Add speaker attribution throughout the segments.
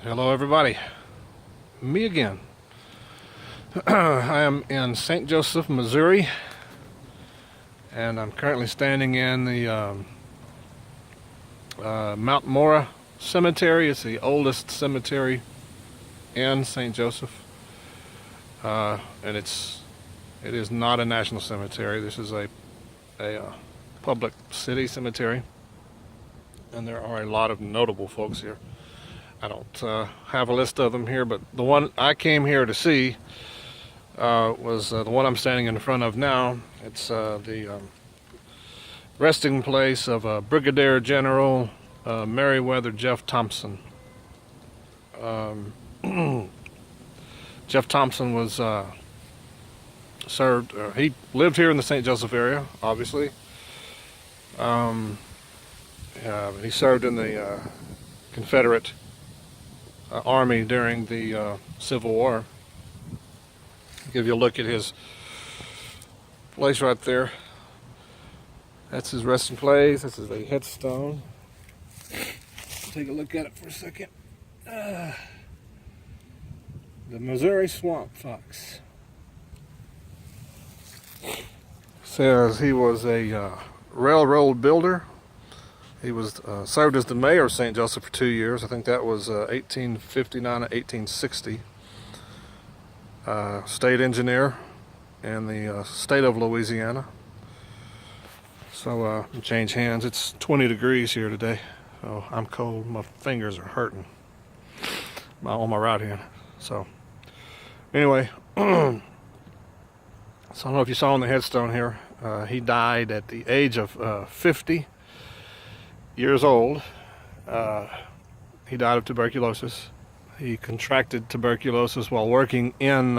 Speaker 1: Hello, everybody. Me again. I am in St. Joseph, Missouri, and I'm currently standing in the Mt Morah Cemetery. It's the oldest cemetery in St. Joseph, and it is not a national cemetery. This is a public city cemetery, and there are a lot of notable folks here. I don't have a list of them here, but the one I came here to see was the one I'm standing in front of now. It's the resting place of Brigadier General Merriweather Jeff Thompson. Jeff Thompson was served. He lived here in the St. Joseph area, obviously. He served in the Confederate Army during the Civil War. I'll give you a look at his place right there. That's his resting place. This is a headstone. Take a look at it for a second. The Missouri Swamp Fox. Says he was a railroad builder. He was served as the mayor of St. Joseph for 2 years. I think that was 1859 to 1860. State engineer in the state of Louisiana. So change hands. It's 20 degrees here today. So I'm cold. My fingers are hurting on my right hand. So anyway, so I don't know if you saw on the headstone here. He died at the age of 50 years old. He died of tuberculosis. He contracted tuberculosis while working in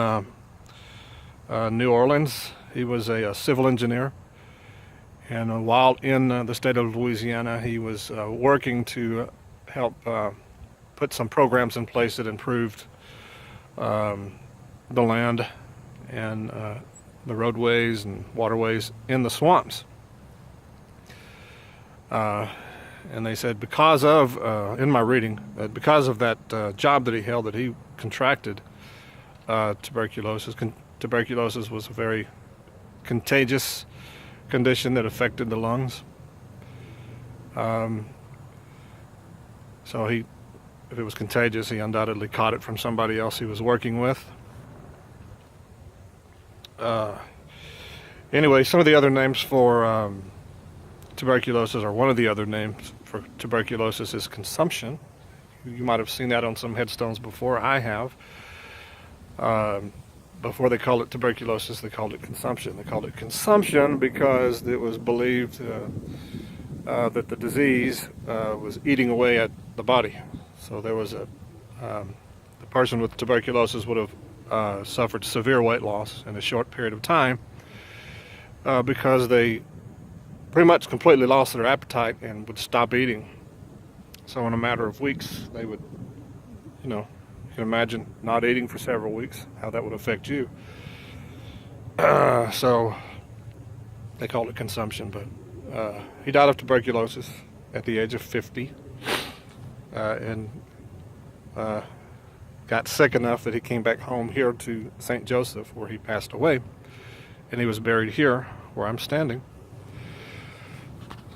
Speaker 1: New Orleans. He was a civil engineer, and while in the state of Louisiana, he was working to help put some programs in place that improved the land and the roadways and waterways in the swamps. And they said because of, in my reading, because of that job that he held, that he contracted tuberculosis. Tuberculosis was a very contagious condition that affected the lungs. So if it was contagious, he undoubtedly caught it from somebody else he was working with. Anyway, some of the other names for tuberculosis, or one of the other names for tuberculosis, is consumption. You might have seen that on some headstones before. I have. Before they called it tuberculosis, they called it consumption. They called it consumption because it was believed that the disease was eating away at the body. So there was the person with tuberculosis would have suffered severe weight loss in a short period of time because they pretty much completely lost their appetite and would stop eating. So in a matter of weeks, they would, you can imagine not eating for several weeks, how that would affect you. So they called it consumption, but he died of tuberculosis at the age of 50 and got sick enough that he came back home here to St. Joseph, where he passed away, and he was buried here where I'm standing.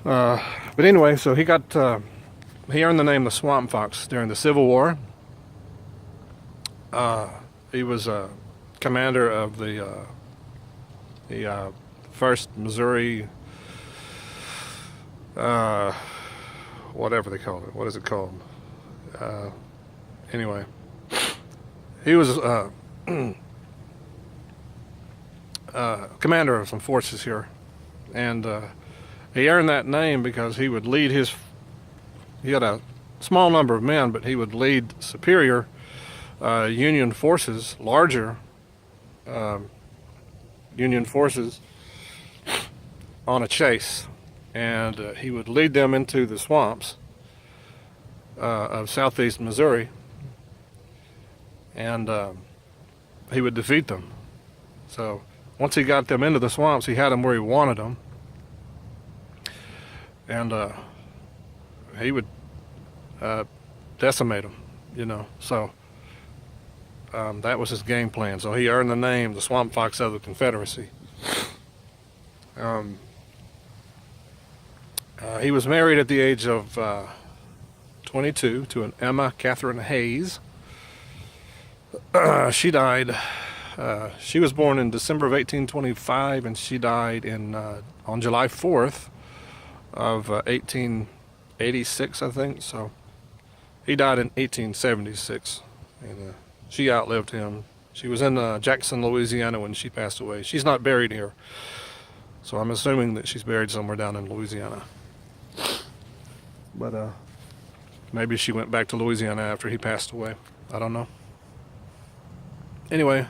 Speaker 1: But anyway, so he earned the name the Swamp Fox during the Civil War. He was a commander of the first Missouri, whatever they called it. What is it called? Anyway, he was commander of some forces here, and he earned that name because he would lead he had a small number of men, but he would lead superior Union forces, larger Union forces, on a chase. And he would lead them into the swamps of southeast Missouri, and he would defeat them. So once he got them into the swamps, he had them where he wanted them. And he would decimate them. you know. So that was his game plan. So he earned the name the Swamp Fox of the Confederacy. He was married at the age of 22 to an Emma Catherine Hayes. She died. She was born in December of 1825, and she died on July 4th of 1886, I think. So he died in 1876, and she outlived him. She was in Jackson, Louisiana when she passed away. She's not buried here, so I'm assuming that she's buried somewhere down in Louisiana. But maybe she went back to Louisiana after he passed away. I don't know. Anyway,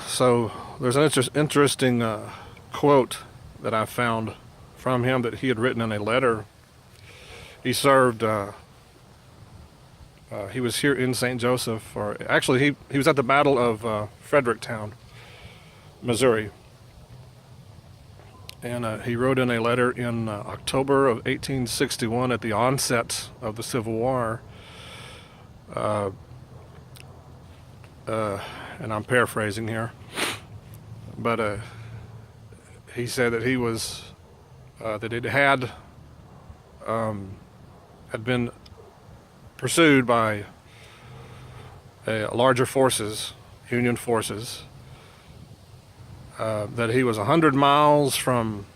Speaker 1: so there's an interesting quote that I found from him that he had written in a letter. He served, he was here in St. Joseph, or actually he was at the Battle of Fredericktown, Missouri. And he wrote in a letter in October of 1861 at the onset of the Civil War, and I'm paraphrasing here, but he said that he was, that it had been pursued by larger forces, Union forces, that he was 100 miles from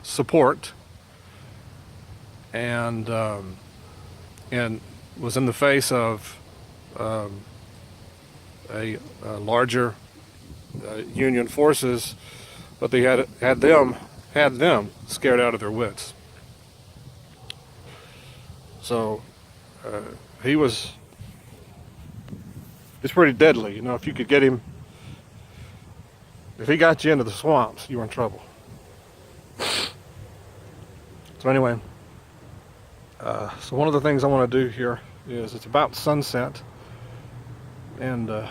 Speaker 1: support, and was in the face of a larger Union forces, but they had them scared out of their wits. So it's pretty deadly, you know. If you could get him. If he got you into the swamps, you were in trouble. So anyway, so one of the things I want to do here is it's about sunset, and I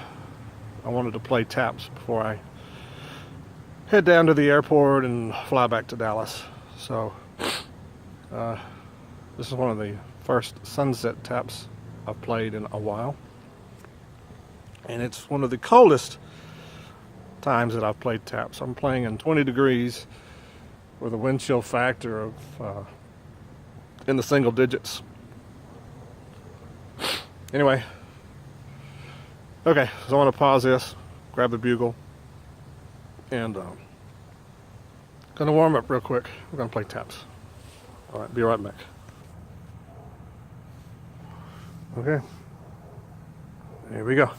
Speaker 1: wanted to play taps before I head down to the airport and fly back to Dallas. So this is one of the first sunset taps I've played in a while, and it's one of the coldest times that I've played taps. I'm playing in 20 degrees with a wind chill factor of in the single digits. Anyway, okay, so I want to pause this, grab the bugle, and gonna warm up real quick. We're gonna play taps. All right, be right back. Okay, here we go.